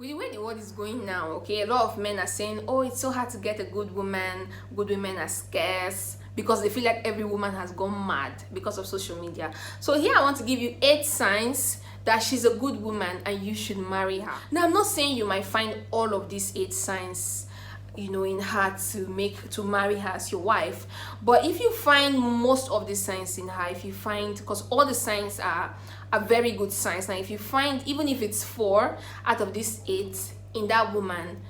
With the way the world is going now, okay, a lot of men are saying, oh, it's so hard to get a good woman, good women are scarce, because they feel like every woman has gone mad because of social media. So here I want to give you 8 signs that she's a good woman and you should marry her. Now, I'm not saying you might find all of these 8 signs, you know, in her to marry her as your wife, but if you find most of the signs in her, if you find, because all the signs are very good signs. Now if you find, even if it's 4 out of these 8 in that woman,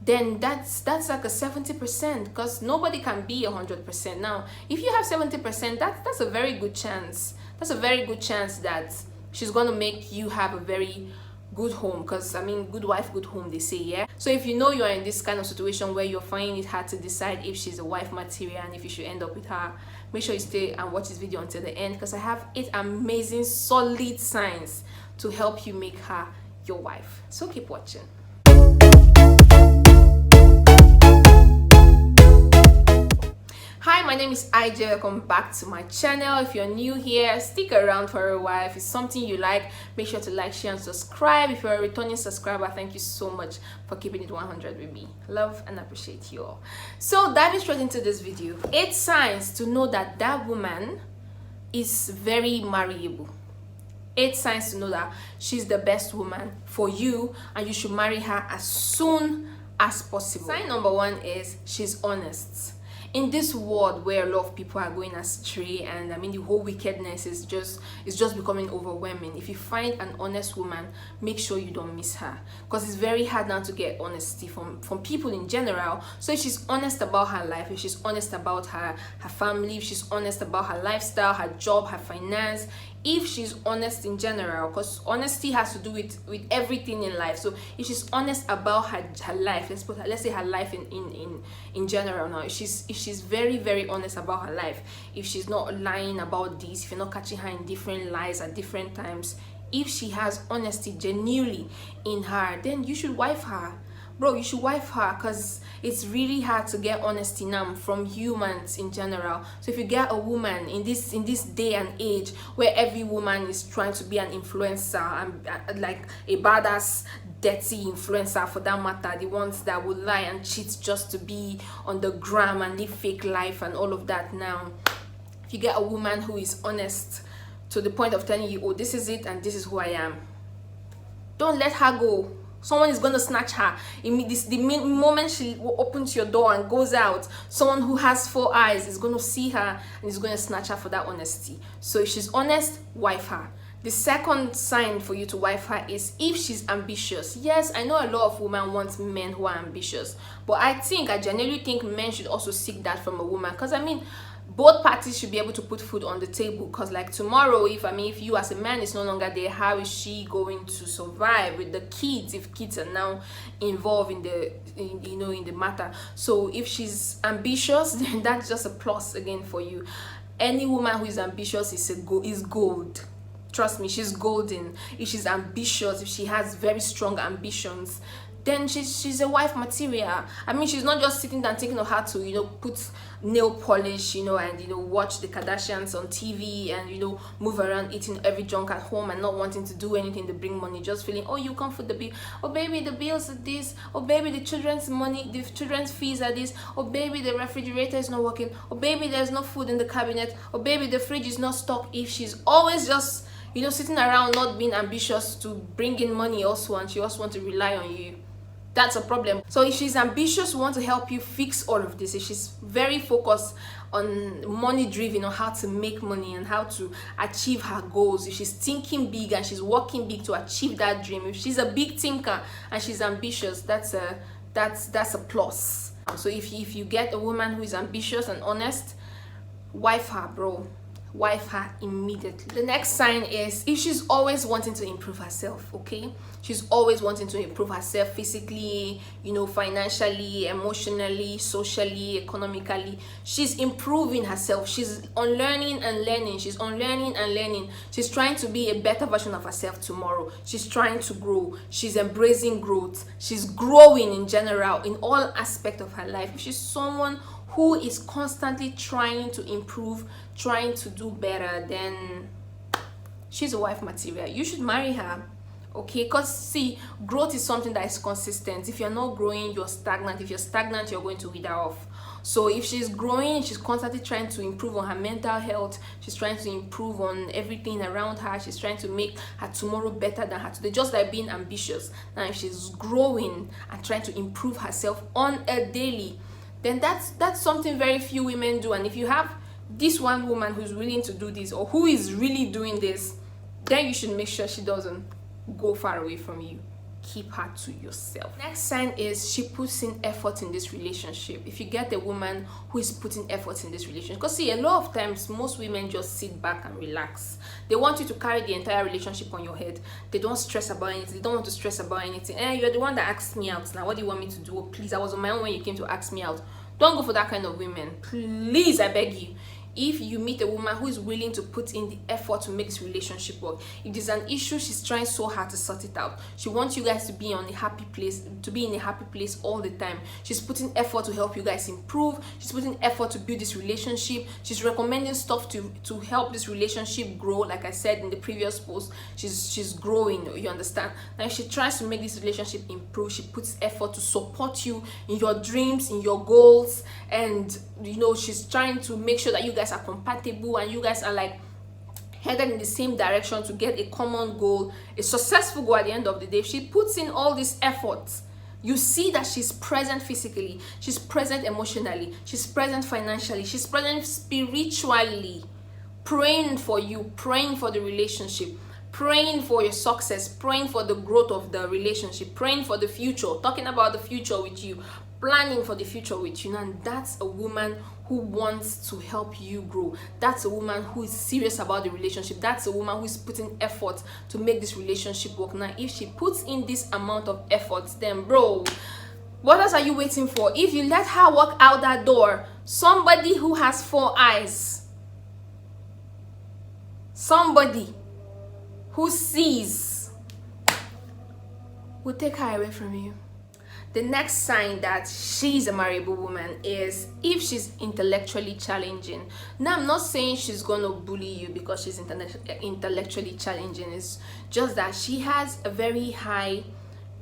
then that's like a 70%, because nobody can be 100%. Now if you have 70%, that's a very good chance. That's a very good chance that she's going to make you have a very good home, because I mean, good wife, good home, they say. Yeah, so if you know you are in this kind of situation where you're finding it hard to decide if she's a wife material and if you should end up with her, make sure you stay and watch this video until the end, because I have 8 amazing solid signs to help you make her your wife. So keep watching. Hi, my name is IJ. Welcome back to my channel. If you're new here, stick around for a while. If it's something you like, make sure to like, share, and subscribe. If you're a returning subscriber, thank you so much for keeping it 100 with me. Love and appreciate you all. So diving straight into this video, 8 signs to know that that woman is very marryable. 8 signs to know that she's the best woman for you and you should marry her as soon as possible. Sign number 1 is she's honest. In this world where a lot of people are going astray, and I mean the whole wickedness is just becoming overwhelming, if you find an honest woman, make sure you don't miss her, because it's very hard now to get honesty from people in general. So if she's honest about her life, if she's honest about her family, if she's honest about her lifestyle, her job, her finance, if she's honest in general, because honesty has to do with everything in life. So if she's honest about her life, let's say her life in general. Now if she's very, very honest about her life, if she's not lying about this, if you're not catching her in different lies at different times, if she has honesty genuinely in her, then you should wife her. Bro, you should wife her, because it's really hard to get honesty now from humans in general. So if you get a woman in this day and age where every woman is trying to be an influencer, and like a badass dirty influencer for that matter, the ones that would lie and cheat just to be on the gram and live fake life and all of that, now if you get a woman who is honest to the point of telling you, oh, this is it and this is who I am, don't let her go. Someone is going to snatch her. The moment she opens your door and goes out, someone who has 4 eyes is going to see her and is going to snatch her for that honesty. So if she's honest, wife her. The second sign for you to wife her is if she's ambitious. Yes, I know a lot of women want men who are ambitious, but I genuinely think men should also seek that from a woman, because I mean, both parties should be able to put food on the table. Because like tomorrow, if you as a man is no longer there, how is she going to survive with the kids if kids are now involved in the matter? So if she's ambitious, then that's just a plus again for you. Any woman who is ambitious is gold. Trust me, she's golden. If she's ambitious, if she has very strong ambitions, then she's a wife material. I mean, she's not just sitting down thinking of how to, put nail polish, and, watch the Kardashians on TV and, move around eating every junk at home and not wanting to do anything to bring money, just feeling, oh, you come for the bill. Oh, baby, the bills are this. Oh, baby, the children's fees are this. Oh, baby, the refrigerator is not working. Oh, baby, there's no food in the cabinet. Oh, baby, the fridge is not stocked. If she's always just, sitting around not being ambitious to bring in money also, and she also wants to rely on you, that's a problem. So if she's ambitious, we want to help you fix all of this. If she's very focused on money driven, on how to make money and how to achieve her goals, if she's thinking big and she's working big to achieve that dream, if she's a big thinker and she's ambitious, that's a plus. So if you get a woman who is ambitious and honest, wife her, bro. Wife her immediately. The next sign is if she's always wanting to improve herself. Okay, she's always wanting to improve herself physically, financially, emotionally, socially, economically. She's improving herself. She's unlearning and learning. She's unlearning and learning. She's trying to be a better version of herself tomorrow. She's trying to grow. She's embracing growth. She's growing in general in all aspects of her life. If she's someone who is constantly trying to improve, trying to do better, then she's a wife material. You should marry her. Okay, because see, growth is something that is consistent. If you're not growing, you're stagnant. If you're stagnant, you're going to wither off. So if she's growing, she's constantly trying to improve on her mental health, she's trying to improve on everything around her, she's trying to make her tomorrow better than her today, just like being ambitious. Now if she's growing and trying to improve herself on a daily, then that's something very few women do. And if you have this one woman who's willing to do this, or who is really doing this, then you should make sure she doesn't go far away from you. Keep her to yourself. Next sign is she puts in effort in this relationship. If you get a woman who is putting effort in this relationship, because see, a lot of times most women just sit back and relax. They want you to carry the entire relationship on your head. They don't stress about anything. They don't want to stress about anything. You're the one that asked me out. Now what do you want me to do? Oh, please, I was on my own when you came to ask me out. Don't go for that kind of women, please, I beg you. If you meet a woman who is willing to put in the effort to make this relationship work, if there's an issue, she's trying so hard to sort it out. She wants you guys to be on a happy place, to be in a happy place all the time. She's putting effort to help you guys improve. She's putting effort to build this relationship. She's recommending stuff to help this relationship grow. Like I said in the previous post, she's growing, you understand? Now if she tries to make this relationship improve, she puts effort to support you in your dreams, in your goals, and she's trying to make sure that you guys are compatible and you guys are like headed in the same direction to get a common goal, a successful goal at the end of the day. If she puts in all this effort, you see that she's present physically, she's present emotionally, she's present financially, she's present spiritually, praying for you, praying for the relationship, praying for your success, praying for the growth of the relationship, praying for the future, talking about the future with you, planning for the future with you. And that's a woman who wants to help you grow. That's a woman who is serious about the relationship. That's a woman who is putting effort to make this relationship work. Now if she puts in this amount of effort, then bro, what else are you waiting for? If you let her walk out that door, somebody who has 4 eyes, somebody who sees, will take her away from you. The next sign that she's a marriable woman is if she's intellectually challenging. Now, I'm not saying she's going to bully you because she's intellectually challenging. It's just that she has a very high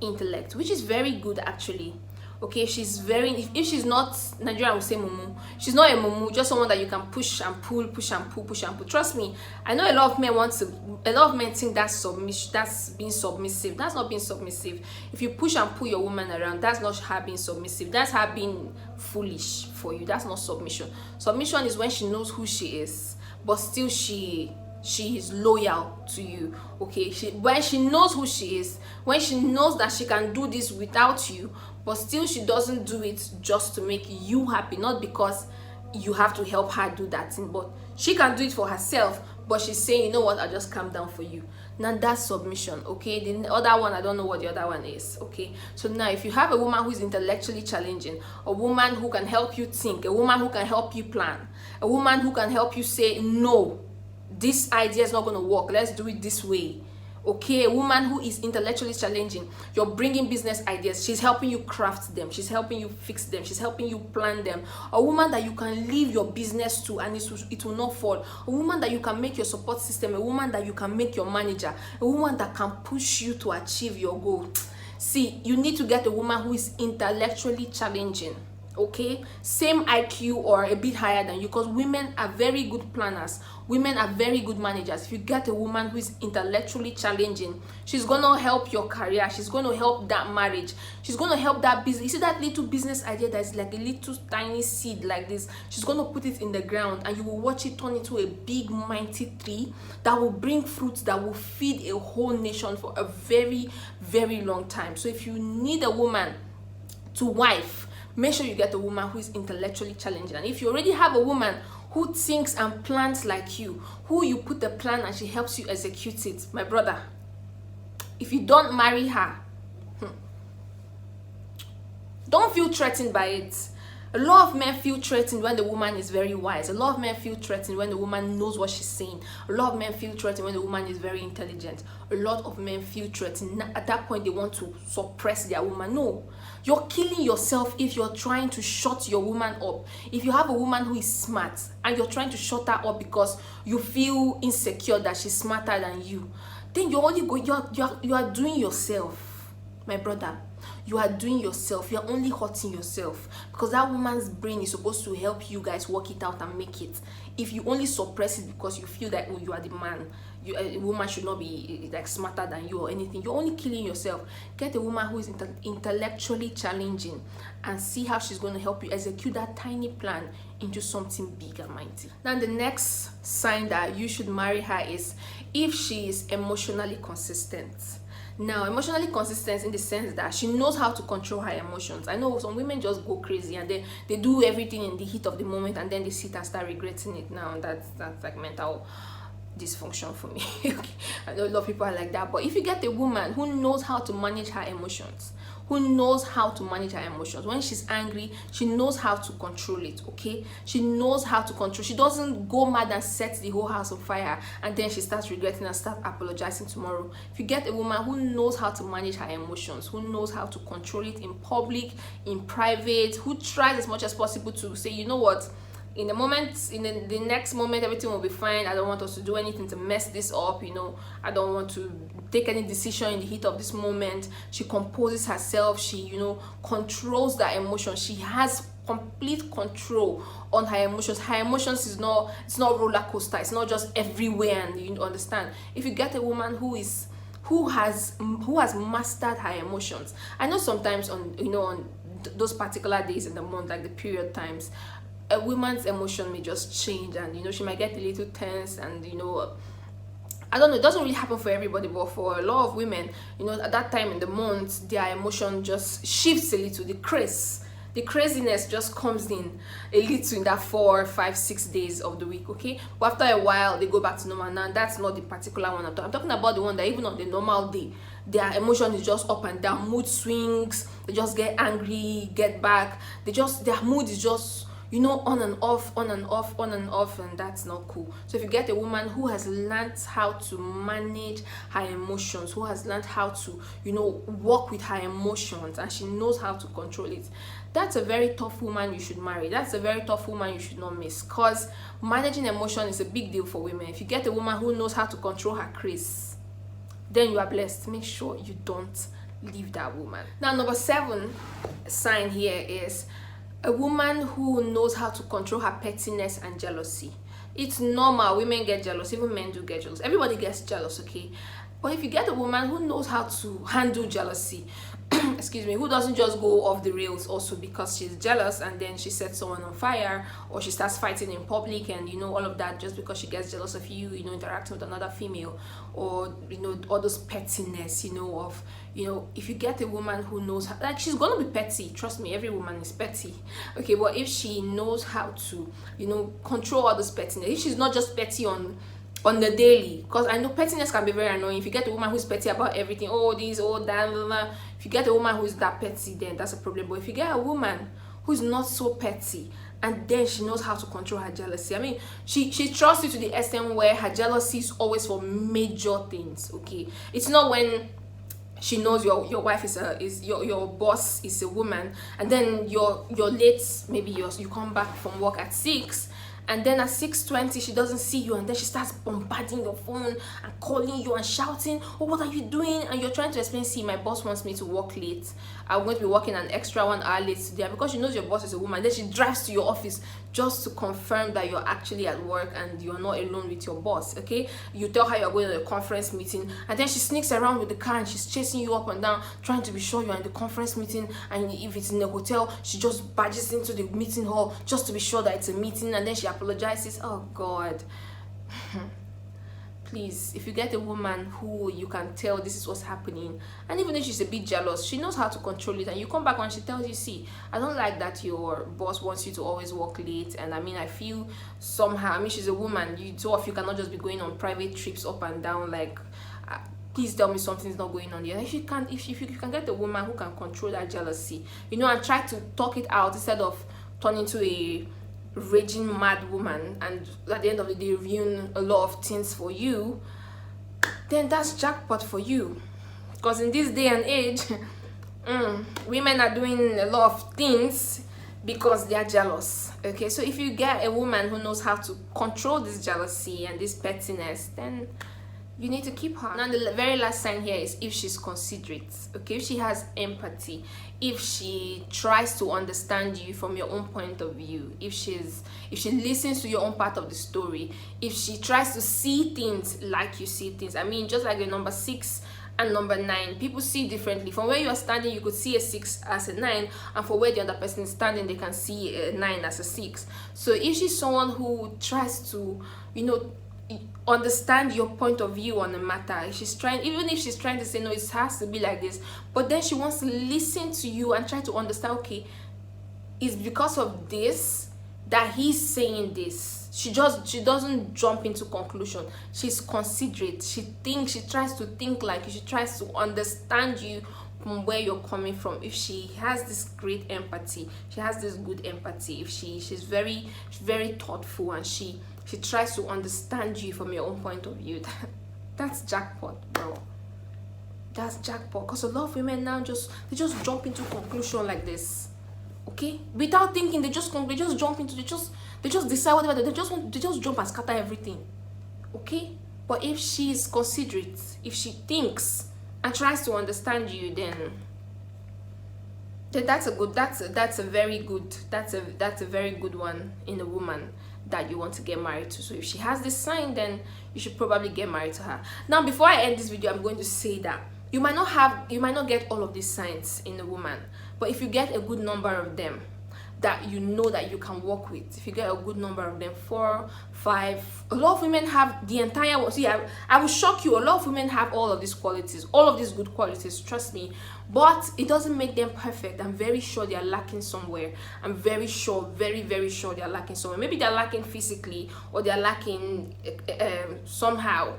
intellect, which is very good actually. Okay, if she's not, Nigerian will say mumu, she's not a mumu, just someone that you can push and pull, push and pull, push and pull. Trust me, I know a lot of men think that's being submissive. That's not being submissive. If you push and pull your woman around, that's not her being submissive. That's her being foolish for you. That's not submission. Submission is when she knows who she is, but still she is loyal to you. Okay, when she knows who she is, when she knows that she can do this without you, but still she doesn't do it just to make you happy, not because you have to help her do that thing, but she can do it for herself, but she's saying, you know what, I'll just calm down for you. Now that's submission. Okay, the other one, I don't know what the other one is. Okay, so now if you have a woman who is intellectually challenging, a woman who can help you think, a woman who can help you plan, a woman who can help you say, no, this idea is not going to work, let's do it this way. Okay, a woman who is intellectually challenging, you're bringing business ideas, she's helping you craft them, she's helping you fix them, she's helping you plan them. A woman that you can leave your business to and it will not fall. A woman that you can make your support system, a woman that you can make your manager, a woman that can push you to achieve your goal. See, you need to get a woman who is intellectually challenging. Okay, same IQ or a bit higher than you, because women are very good planners, women are very good managers. If you get a woman who is intellectually challenging, she's gonna help your career, she's gonna help that marriage, she's gonna help that business. You see that little business idea that's like a little tiny seed like this, she's gonna put it in the ground and you will watch it turn into a big mighty tree that will bring fruits that will feed a whole nation for a very, very long time. So if you need a woman to wife, make sure you get a woman who is intellectually challenging. And if you already have a woman who thinks and plans like you, who you put the plan and she helps you execute it, my brother, if you don't marry her, don't feel threatened by it. A lot of men feel threatened when the woman is very wise. A lot of men feel threatened when the woman knows what she's saying. A lot of men feel threatened when the woman is very intelligent. A lot of men feel threatened. At that point, they want to suppress their woman. No, you're killing yourself if you're trying to shut your woman up. If you have a woman who is smart and you're trying to shut her up because you feel insecure that she's smarter than you, then you're only going, you are doing yourself, my brother. You are doing yourself. You're only hurting yourself, because that woman's brain is supposed to help you guys work it out and make it. If you only suppress it because you feel that, oh, you are the man, a woman should not be like smarter than you or anything, you're only killing yourself. Get a woman who is intellectually challenging, and see how she's going to help you execute that tiny plan into something big and mighty. Now, the next sign that you should marry her is if she is emotionally consistent. Now, emotionally consistent in the sense that she knows how to control her emotions. I know some women just go crazy and they do everything in the heat of the moment, and then they sit and start regretting it. Now that's like mental dysfunction for me. Okay, I know a lot of people are like that, but if you get a woman who knows how to manage her emotions, when she's angry, she knows how to control it. Okay, she knows how to control. She doesn't go mad and set the whole house on fire, and then she starts regretting and start apologizing tomorrow. If you get a woman who knows how to manage her emotions, who knows how to control it in public, in private, who tries as much as possible to say, you know what, in the next moment, everything will be fine. I don't want us to do anything to mess this up. I don't want to take any decision in the heat of this moment. She composes herself. She, controls that emotion. She has complete control on her emotions. Her emotions it's not roller coaster. It's not just everywhere, and you understand. If you get a woman who has mastered her emotions. I know sometimes on those particular days in the month, like the period times, a woman's emotion may just change, and she might get a little tense, and I don't know, it doesn't really happen for everybody, but for a lot of women, at that time in the month, their emotion just shifts a little. The craziness just comes in a little in that 4, 5, 6 days of the week. Okay, but after a while they go back to normal. Now that's not the particular one I'm talking about. The one that even on the normal day, their emotion is just up and down, mood swings. They just get angry, get back. Their mood is just on and off, and that's not cool. So if you get a woman who has learned how to manage her emotions, who has learned how to work with her emotions, and she knows how to control it, that's a very tough woman you should marry. That's a very tough woman you should not miss, because managing emotion is a big deal for women. If you get a woman who knows how to control her craze, then you are blessed. Make sure you don't leave that woman. Now, number 7 sign here is a woman who knows how to control her pettiness and jealousy. It's normal. Women get jealous. Even men do get jealous. Everybody gets jealous, okay? But if you get a woman who knows how to handle jealousy, excuse me, who doesn't just go off the rails also because she's jealous, and then she sets someone on fire, or she starts fighting in public, and all of that just because she gets jealous of you, interacting with another female, or all those pettiness, of if you get a woman who knows how, like, she's gonna be petty. Trust me, every woman is petty. Okay, but if she knows how to control all this pettiness, if she's not just petty on the daily, because I know pettiness can be very annoying. If you get a woman who's petty about everything, this, that, blah, blah. If you get a woman who's that petty, then that's a problem. But if you get a woman who's not so petty, and then she knows how to control her jealousy, I mean, she trusts you to the extent where her jealousy is always for major things. Okay, it's not when she knows your wife is your boss is a woman, and then you're late, maybe you come back from work at 6, and then at 6:20 she doesn't see you, and then she starts bombarding your phone and calling you and shouting, oh, what are you doing? And you're trying to explain, see, my boss wants me to work late. I'm going to be working an extra 1 hour late today. Because she knows your boss is a woman, then she drives to your office just to confirm that you're actually at work and you're not alone with your boss. Okay, you tell her you're going to a conference meeting, and then she sneaks around with the car and she's chasing you up and down, trying to be sure you're in the conference meeting. And if it's in a hotel, she just barges into the meeting hall just to be sure that it's a meeting, and then she apologizes. Oh God. Please, if you get a woman who you can tell this is what's happening, and even if she's a bit jealous, she knows how to control it, and you come back and she tells you, see, I don't like that your boss wants you to always work late, and I mean, I feel somehow, I mean, she's a woman, two of you cannot just be going on private trips up and down, like, please tell me something's not going on here. If you can get a woman who can control that jealousy, and try to talk it out instead of turning into a raging mad woman, and at the end of the day ruin a lot of things for you, then that's jackpot for you. Because in this day and age, women are doing a lot of things because they are jealous. Okay, so if you get a woman who knows how to control this jealousy and this pettiness, then you need to keep her. Now the very last sign here is if she's considerate. Okay, if she has empathy, if she tries to understand you from your own point of view, if she listens to your own part of the story, if she tries to see things like you see things. I mean, just like the number 6 and number 9, people see differently. From where you are standing, you could see a 6 as a 9, and for where the other person is standing, they can see a 9 as a 6. So if she's someone who tries to, understand your point of view on the matter, if she's trying, even if she's trying to say no, it has to be like this, but then she wants to listen to you and try to understand, okay, it's because of this that he's saying this. She doesn't jump into conclusion. She's considerate. She tries to think like you. She tries to understand you from where you're coming from. If she has this great empathy, she has this good empathy, if she's very thoughtful, and she tries to understand you from your own point of view, that's jackpot, bro. That's jackpot. Because a lot of women now just jump into conclusion like this. Okay, without thinking, they just jump into, they just decide whatever they just jump and scatter everything. Okay, but if she's considerate, if she thinks and tries to understand you, then that's a very good one in a woman that you want to get married to. So if she has this sign, then you should probably get married to her. Now, before I end this video, I'm going to say that you might not get all of these signs in a woman, but if you get a good number of them that you know that you can work with, if you get a good number of them, 4, 5, a lot of women have the entire, see, I will shock you, a lot of women have all of these qualities, all of these good qualities, trust me, but it doesn't make them perfect. I'm very sure they are lacking somewhere. I'm very sure, very sure they are lacking somewhere. Maybe they're lacking physically, or they're lacking somehow.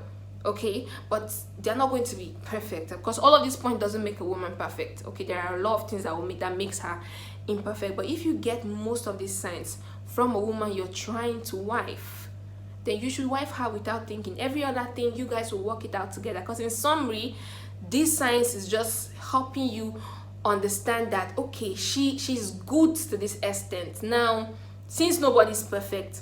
Okay, but they're not going to be perfect, because all of this point doesn't make a woman perfect. Okay, there are a lot of things that makes her imperfect. But if you get most of these signs from a woman you're trying to wife, then you should wife her without thinking. Every other thing, you guys will work it out together, because in summary, these signs is just helping you understand that, okay, she's good to this extent. Now, since nobody's perfect,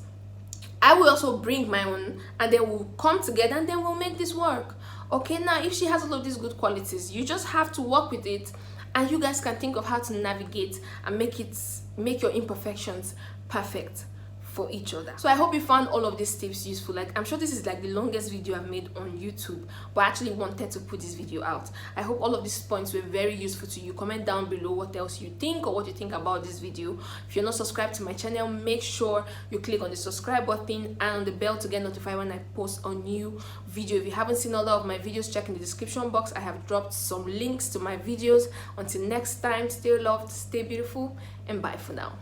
I will also bring my own, and then we'll come together, and then we'll make this work. Okay, now if she has all of these good qualities, you just have to work with it, and you guys can think of how to navigate and make your imperfections perfect for each other. So I hope you found all of these tips useful. Like, I'm sure this is like the longest video I've made on YouTube, but I actually wanted to put this video out. I hope all of these points were very useful to you. Comment down below what else you think, or what you think about this video. If you're not subscribed to my channel, make sure you click on the subscribe button and on the bell to get notified when I post a new video. If you haven't seen all of my videos, check in the description box. I have dropped some links to my videos. Until next time, stay loved, stay beautiful, and bye for now.